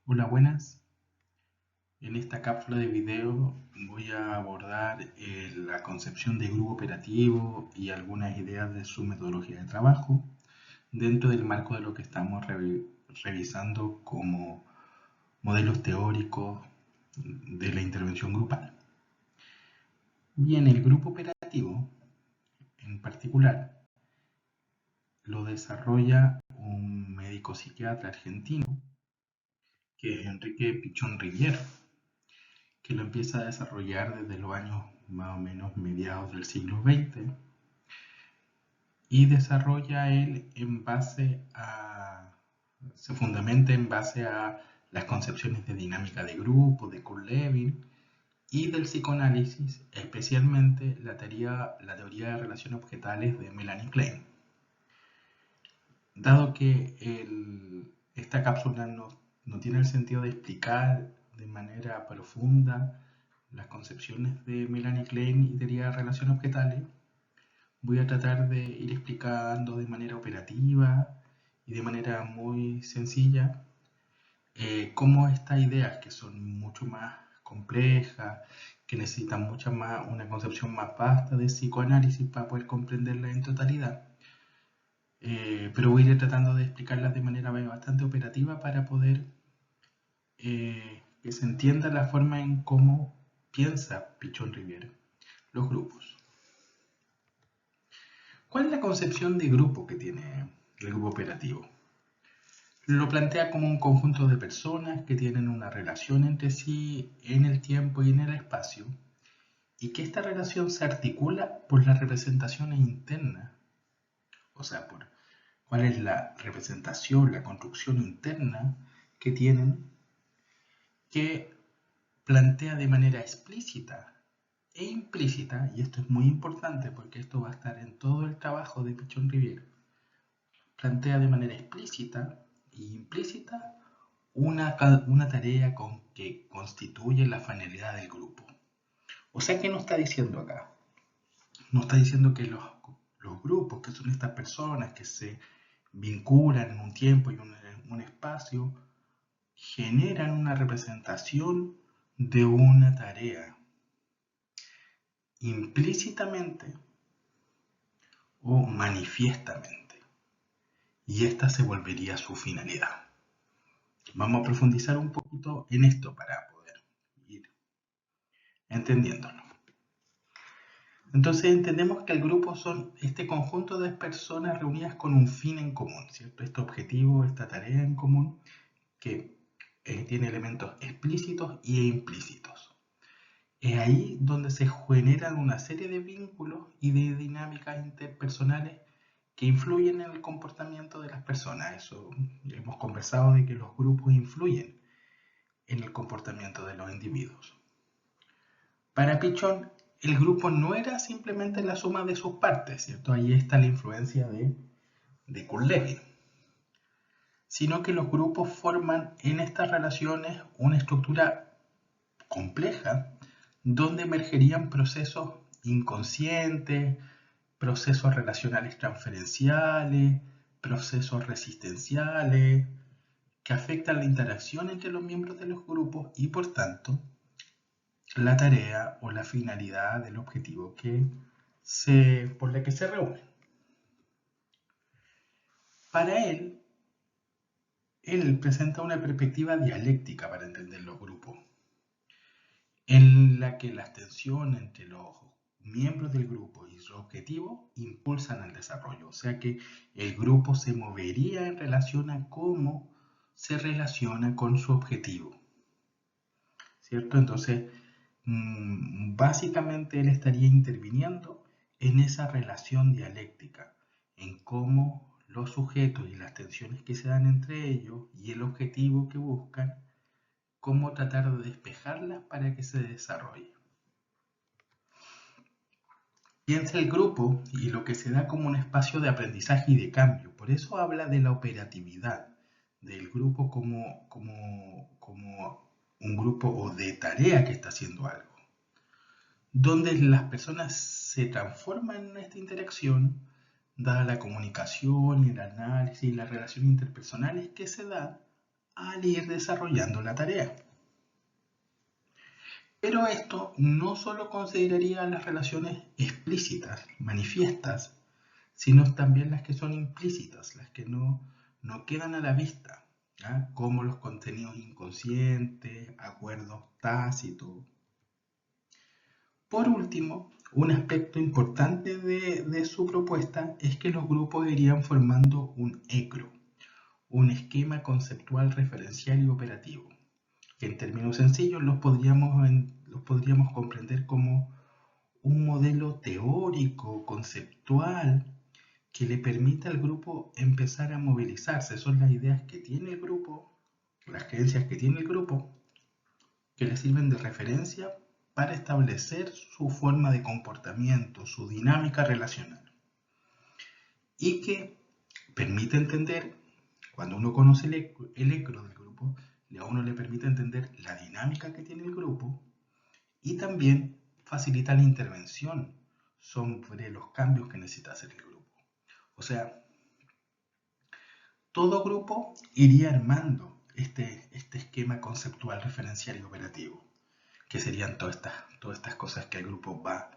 Hola, buenas. En esta cápsula de video voy a abordar la concepción de grupo operativo y algunas ideas de su metodología de trabajo dentro del marco de lo que estamos revisando como modelos teóricos de la intervención grupal. Bien, el grupo operativo en particular lo desarrolla un médico psiquiatra argentino que es Enrique Pichón Rivière, que lo empieza a desarrollar desde los años más o menos mediados del siglo XX y desarrolla él se fundamenta en base a las concepciones de dinámica de grupo, de Kurt Lewin y del psicoanálisis, especialmente la teoría de relaciones objetales de Melanie Klein. Dado que esta cápsula no tiene el sentido de explicar de manera profunda las concepciones de Melanie Klein y teoría de relaciones objetales, voy a tratar de ir explicando de manera operativa y de manera muy sencilla cómo estas ideas, que son mucho más complejas, que necesitan una concepción más vasta de psicoanálisis para poder comprenderlas en totalidad, pero voy a ir tratando de explicarlas de manera bastante operativa para poder que se entienda la forma en cómo piensa Pichón Rivière los grupos. ¿Cuál es la concepción de grupo que tiene el grupo operativo? Lo plantea como un conjunto de personas que tienen una relación entre sí en el tiempo y en el espacio, y que esta relación se articula por las representaciones internas, o sea, por cuál es la representación, la construcción interna que tienen, que plantea de manera explícita e implícita, y esto es muy importante porque esto va a estar en todo el trabajo de Pichón Rivière, plantea de manera explícita e implícita una tarea que constituye la finalidad del grupo. O sea, ¿qué nos está diciendo acá? Nos está diciendo que los grupos, que son estas personas que se vinculan en un tiempo y un espacio, generan una representación de una tarea implícitamente o manifiestamente, y esta se volvería su finalidad. Vamos a profundizar un poquito en esto para poder ir entendiéndolo. Entonces entendemos que el grupo son este conjunto de personas reunidas con un fin en común, ¿cierto? Este objetivo, esta tarea en común que tiene elementos explícitos e implícitos. Es ahí donde se generan una serie de vínculos y de dinámicas interpersonales que influyen en el comportamiento de las personas. Eso hemos conversado de que los grupos influyen en el comportamiento de los individuos. Para Pichón, el grupo no era simplemente la suma de sus partes, ¿cierto? Ahí está la influencia de Kurt Lewin, sino que los grupos forman en estas relaciones una estructura compleja donde emergerían procesos inconscientes, procesos relacionales transferenciales, procesos resistenciales, que afectan la interacción entre los miembros de los grupos y, por tanto, la tarea o la finalidad del objetivo por la que se reúnen. Para él presenta una perspectiva dialéctica para entender los grupos, en la que las tensiones entre los miembros del grupo y su objetivo impulsan el desarrollo, o sea que el grupo se movería en relación a cómo se relaciona con su objetivo, ¿cierto? Entonces, básicamente él estaría interviniendo en esa relación dialéctica, en cómo los sujetos y las tensiones que se dan entre ellos y el objetivo que buscan, cómo tratar de despejarlas para que se desarrolle. Piensa el grupo y lo que se da como un espacio de aprendizaje y de cambio. Por eso habla de la operatividad del grupo como un grupo o de tarea que está haciendo algo, donde las personas se transforman en esta interacción, dada la comunicación, el análisis y las relaciones interpersonales que se dan al ir desarrollando la tarea. Pero esto no solo consideraría las relaciones explícitas, manifiestas, sino también las que son implícitas, las que no quedan a la vista, ¿ya? Como los contenidos inconscientes, acuerdos tácitos. Por último, un aspecto importante de su propuesta es que los grupos irían formando un ECRO, un esquema conceptual referencial y operativo, que en términos sencillos los podríamos comprender como un modelo teórico, conceptual, que le permite al grupo empezar a movilizarse. Son las ideas que tiene el grupo, las creencias que tiene el grupo, que le sirven de referencia para establecer su forma de comportamiento, su dinámica relacional. Y que permite entender, cuando uno conoce el ECRO del grupo, a uno le permite entender la dinámica que tiene el grupo y también facilita la intervención sobre los cambios que necesita hacer el grupo. O sea, todo grupo iría armando este esquema conceptual, referencial y operativo, que serían todas estas cosas que el grupo va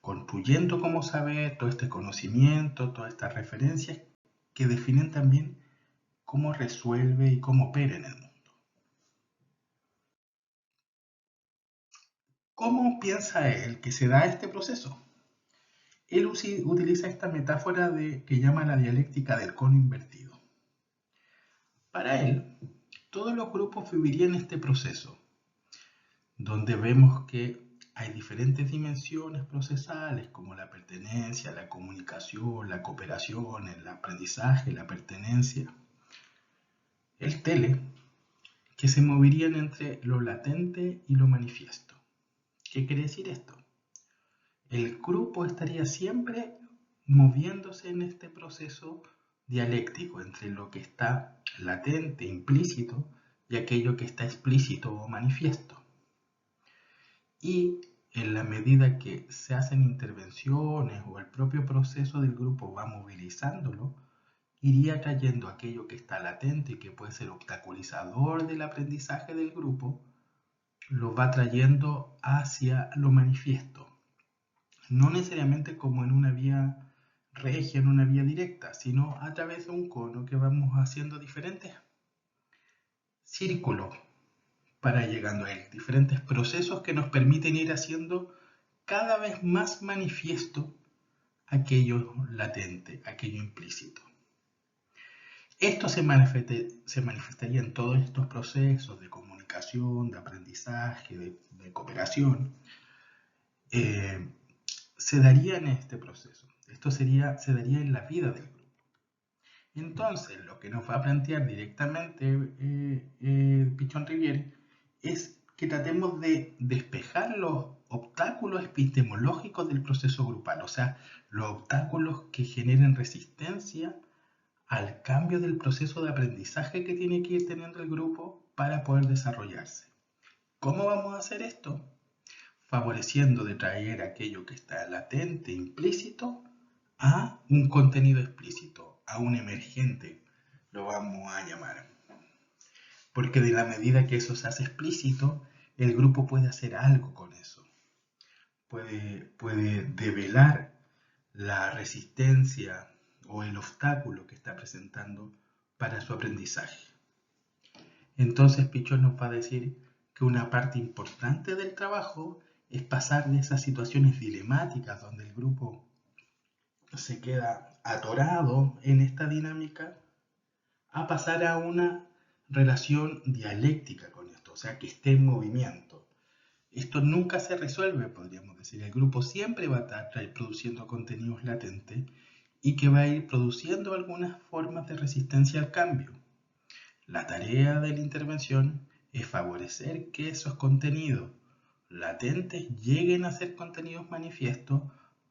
construyendo como saber, todo este conocimiento, todas estas referencias que definen también cómo resuelve y cómo opera en el mundo. ¿Cómo piensa él que se da este proceso? Él utiliza esta metáfora que llama la dialéctica del cono invertido. Para él, todos los grupos vivirían este proceso, donde vemos que hay diferentes dimensiones procesales como la pertenencia, la comunicación, la cooperación, el aprendizaje, la pertenencia, el tele, que se moverían entre lo latente y lo manifiesto. ¿Qué quiere decir esto? El grupo estaría siempre moviéndose en este proceso dialéctico entre lo que está latente, implícito, y aquello que está explícito o manifiesto. Y en la medida que se hacen intervenciones o el propio proceso del grupo va movilizándolo, iría trayendo aquello que está latente y que puede ser obstaculizador del aprendizaje del grupo, lo va trayendo hacia lo manifiesto. No necesariamente como en una vía regia, en una vía directa, sino a través de un cono que vamos haciendo diferentes círculos para llegando a él, diferentes procesos que nos permiten ir haciendo cada vez más manifiesto aquello latente, aquello implícito. Esto se manifestaría en todos estos procesos de comunicación, de aprendizaje, de cooperación. Se daría en este proceso. Esto se daría en la vida del grupo. Entonces, lo que nos va a plantear directamente Pichon Riviere es que tratemos de despejar los obstáculos epistemológicos del proceso grupal, o sea, los obstáculos que generen resistencia al cambio del proceso de aprendizaje que tiene que ir teniendo el grupo para poder desarrollarse. ¿Cómo vamos a hacer esto? Favoreciendo de traer aquello que está latente, implícito, a un contenido explícito, a un emergente, lo vamos a llamar. Porque de la medida que eso se hace explícito, el grupo puede hacer algo con eso. Puede develar la resistencia o el obstáculo que está presentando para su aprendizaje. Entonces Pichon nos va a decir que una parte importante del trabajo es pasar de esas situaciones dilemáticas donde el grupo se queda atorado en esta dinámica a pasar a una relación dialéctica con esto, o sea, que esté en movimiento. Esto nunca se resuelve, podríamos decir. El grupo siempre va a estar produciendo contenidos latentes y que va a ir produciendo algunas formas de resistencia al cambio. La tarea de la intervención es favorecer que esos contenidos latentes lleguen a ser contenidos manifiestos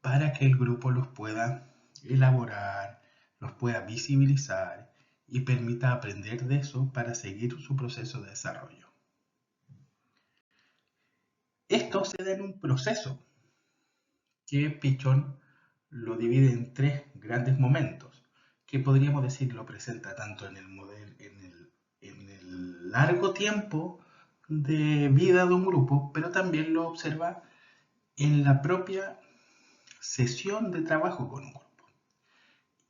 para que el grupo los pueda elaborar, los pueda visibilizar y permita aprender de eso para seguir su proceso de desarrollo. Esto se da en un proceso que Pichon lo divide en tres grandes momentos, que podríamos decir lo presenta tanto en el modelo, largo tiempo de vida de un grupo, pero también lo observa en la propia sesión de trabajo con un grupo.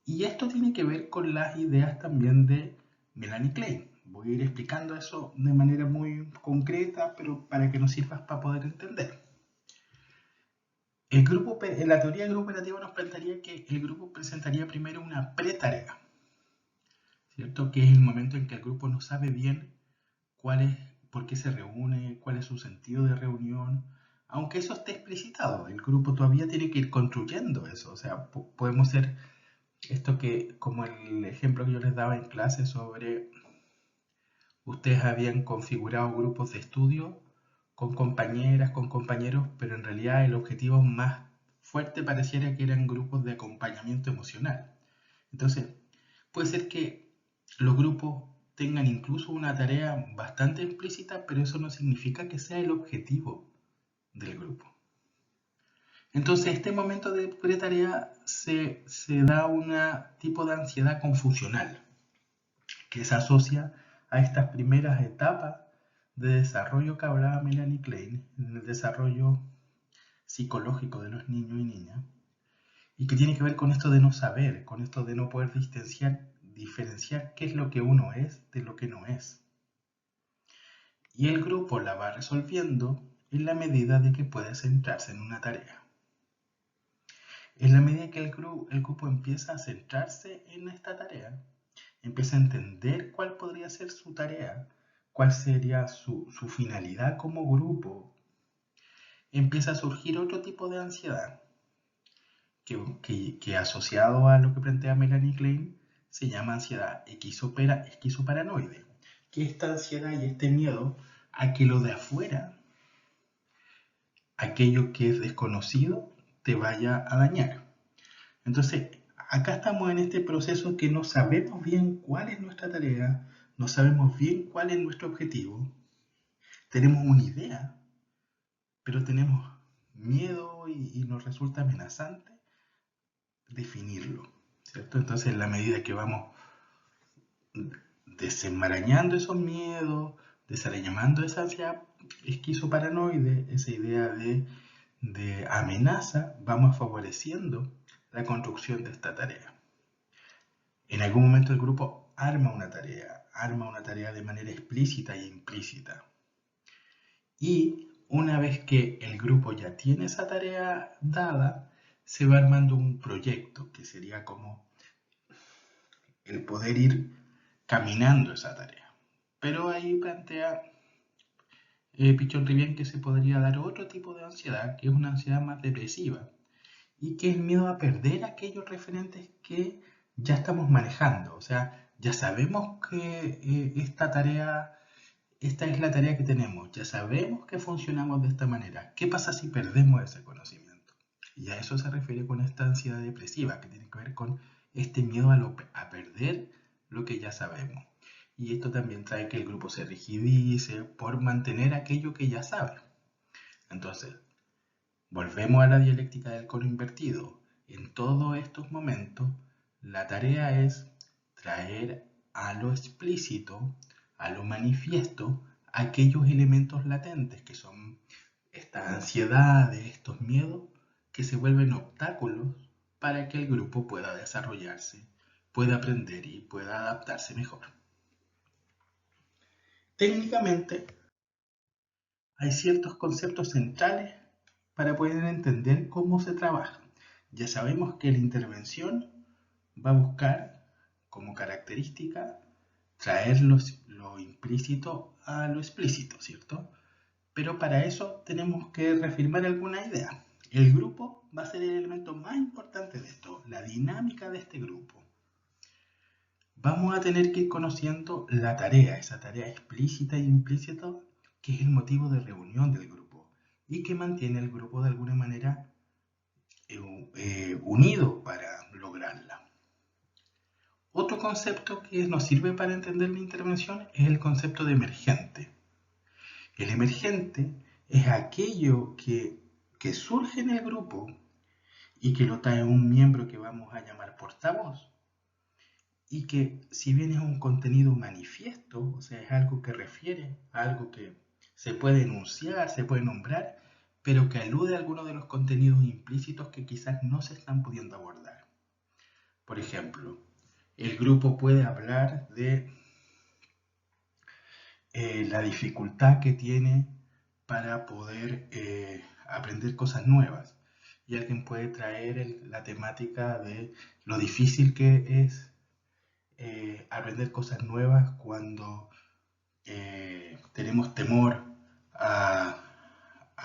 Y esto tiene que ver con las ideas también de Melanie Klein. Voy a ir explicando eso de manera muy concreta, pero para que nos sirva para poder entender. En la teoría del grupo operativo nos plantearía que el grupo presentaría primero una pretarea, ¿cierto? Que es el momento en que el grupo no sabe bien por qué se reúne, cuál es su sentido de reunión, aunque eso esté explicitado, el grupo todavía tiene que ir construyendo eso, o sea, podemos ser esto que, como el ejemplo que yo les daba en clase sobre, ustedes habían configurado grupos de estudio con compañeras, con compañeros, pero en realidad el objetivo más fuerte pareciera que eran grupos de acompañamiento emocional. Entonces, puede ser que los grupos tengan incluso una tarea bastante explícita, pero eso no significa que sea el objetivo del grupo. Entonces, este momento de pretarea se da un tipo de ansiedad confusional que se asocia a estas primeras etapas de desarrollo que hablaba Melanie Klein, en el desarrollo psicológico de los niños y niñas, y que tiene que ver con esto de no saber, con esto de no poder diferenciar qué es lo que uno es de lo que no es. Y el grupo la va resolviendo en la medida de que puede centrarse en una tarea. En la medida que el grupo empieza a centrarse en esta tarea, empieza a entender cuál podría ser su tarea, cuál sería su finalidad como grupo, empieza a surgir otro tipo de ansiedad que asociado a lo que plantea Melanie Klein se llama ansiedad esquizoparanoide, que esta ansiedad y este miedo a que lo de afuera, aquello que es desconocido, te vaya a dañar. Entonces, acá estamos en este proceso que no sabemos bien cuál es nuestra tarea, no sabemos bien cuál es nuestro objetivo, tenemos una idea, pero tenemos miedo y nos resulta amenazante definirlo, ¿cierto? Entonces, en la medida que vamos desenmarañando esos miedos, desenmarañando esa ansiedad esquizoparanoide, esa idea de amenaza, vamos favoreciendo la construcción de esta tarea. En algún momento el grupo arma una tarea de manera explícita e implícita. Y una vez que el grupo ya tiene esa tarea dada, se va armando un proyecto que sería como el poder ir caminando esa tarea. Pero ahí plantea Pichon-Rivière que se podría dar otro tipo de ansiedad, que es una ansiedad más depresiva, y que es el miedo a perder aquellos referentes que ya estamos manejando. O sea, ya sabemos que esta es la tarea que tenemos, ya sabemos que funcionamos de esta manera. ¿Qué pasa si perdemos ese conocimiento? Y a eso se refiere con esta ansiedad depresiva, que tiene que ver con este miedo a perder lo que ya sabemos. Y esto también trae que el grupo se rigidice por mantener aquello que ya sabe. Entonces, volvemos a la dialéctica del cono invertido. En todos estos momentos, la tarea es traer a lo explícito, a lo manifiesto, aquellos elementos latentes que son estas ansiedades, estos miedos, que se vuelven obstáculos para que el grupo pueda desarrollarse, pueda aprender y pueda adaptarse mejor. Técnicamente, hay ciertos conceptos centrales para poder entender cómo se trabaja. Ya sabemos que la intervención va a buscar como característica traer lo implícito a lo explícito, ¿cierto? Pero para eso tenemos que reafirmar alguna idea. El grupo va a ser el elemento más importante de esto, la dinámica de este grupo. Vamos a tener que ir conociendo la tarea, esa tarea explícita e implícita, que es el motivo de reunión del grupo y que mantiene el grupo de alguna manera unido para lograrla. Otro concepto que nos sirve para entender la intervención es el concepto de emergente. El emergente es aquello que surge en el grupo y que lo trae un miembro que vamos a llamar portavoz y que si bien es un contenido manifiesto, o sea, es algo que refiere a algo que se puede enunciar, se puede nombrar, pero que alude a algunos de los contenidos implícitos que quizás no se están pudiendo abordar. Por ejemplo, el grupo puede hablar de la dificultad que tiene para poder aprender cosas nuevas. Y alguien puede traer la temática de lo difícil que es aprender cosas nuevas cuando tenemos temor a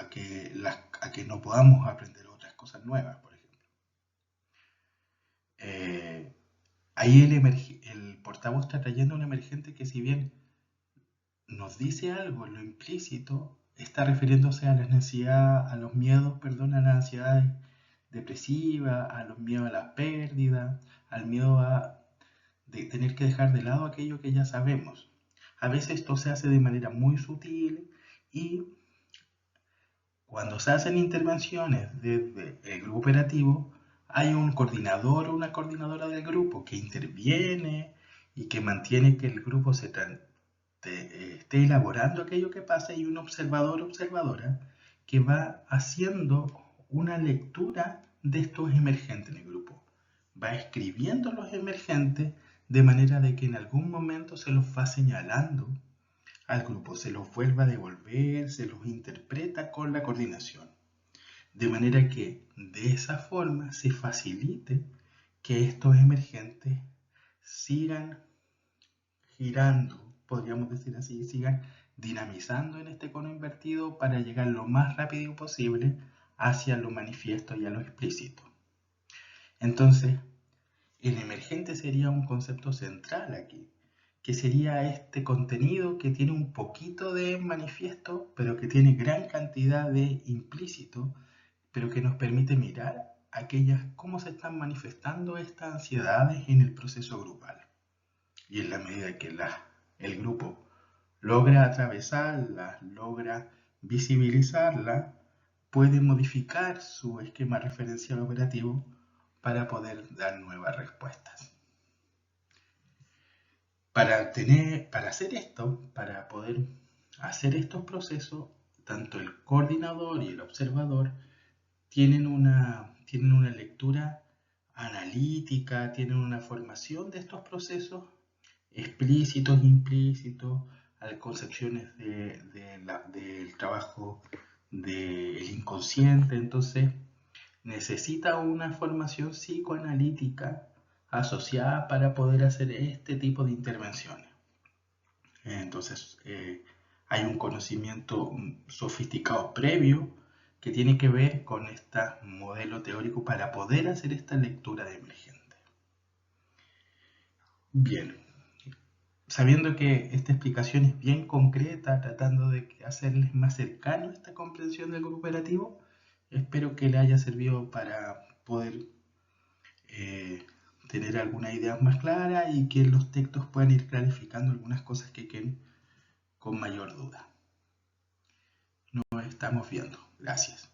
que no podamos aprender otras cosas nuevas, por ejemplo. Ahí el portavoz está trayendo un emergente que, si bien nos dice algo en lo implícito, está refiriéndose a la necesidad, a los miedos, perdón, a las ansiedades depresivas, a los miedos a la pérdida, al miedo de tener que dejar de lado aquello que ya sabemos. A veces esto se hace de manera muy sutil y cuando se hacen intervenciones desde el grupo operativo, hay un coordinador o una coordinadora del grupo que interviene y que mantiene que el grupo esté elaborando aquello que pasa, y un observador o observadora que va haciendo una lectura de estos emergentes en el grupo. Va escribiendo los emergentes de manera de que en algún momento se los va señalando al grupo, se los vuelva a devolver, se los interpreta con la coordinación. De manera que de esa forma se facilite que estos emergentes sigan girando, podríamos decir así, sigan dinamizando en este cono invertido para llegar lo más rápido posible hacia lo manifiesto y a lo explícito. Entonces, el emergente sería un concepto central aquí, que sería este contenido que tiene un poquito de manifiesto, pero que tiene gran cantidad de implícito, pero que nos permite mirar cómo se están manifestando estas ansiedades en el proceso grupal. Y en la medida que el grupo logra atravesarla, logra visibilizarla, puede modificar su esquema referencial operativo para poder dar nuevas respuestas. Para hacer esto, para poder hacer estos procesos, tanto el coordinador y el observador tienen una lectura analítica, tienen una formación de estos procesos explícitos, implícitos, concepciones del trabajo del inconsciente. Entonces necesita una formación psicoanalítica asociada para poder hacer este tipo de intervenciones. Entonces hay un conocimiento sofisticado previo que tiene que ver con este modelo teórico para poder hacer esta lectura de emergente. Bien, sabiendo que esta explicación es bien concreta, tratando de hacerles más cercano esta comprensión del grupo operativo, espero que le haya servido para poder tener alguna idea más clara y que los textos puedan ir clarificando algunas cosas que queden con mayor duda. Nos estamos viendo. Gracias.